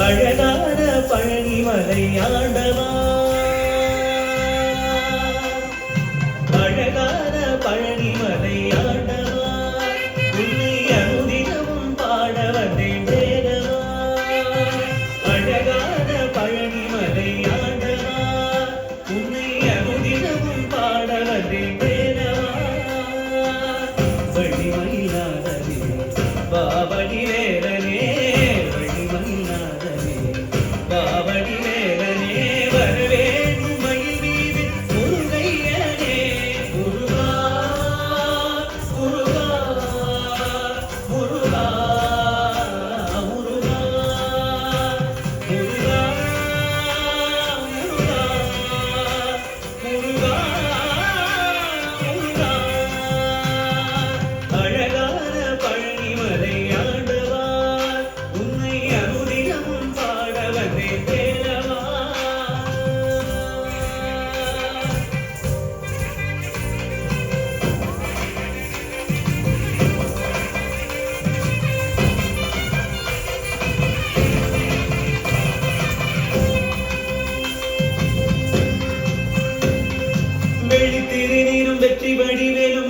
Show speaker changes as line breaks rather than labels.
அழகான பழனிமலை ஆண்டவா, அழகான பழனிமலை ஆண்டவா, உன்னை அனுதினமும் பாட வந்தேன் வேதவா. அழகான பழனிமலை ஆண்டவா, உன்னை அனுதினமும் பாட வந்தேன் வேதவா. வழிமயிலாதனே பாவடி வேலனே, வழிமயிலாதனே பாவடி வேலனே, வரவேண்டும் மயில் மீது முருகையனே. முருகா முருகா முருகா முருகா முருகா முருகா முருகா முருகா. அழகான பழனிமலை ஆண்டவா, உன்னை அனுதினமும் பாட வந்தேன் தேரவா. வெள்ளி திருநீரும் வெற்றி வடிவேலும்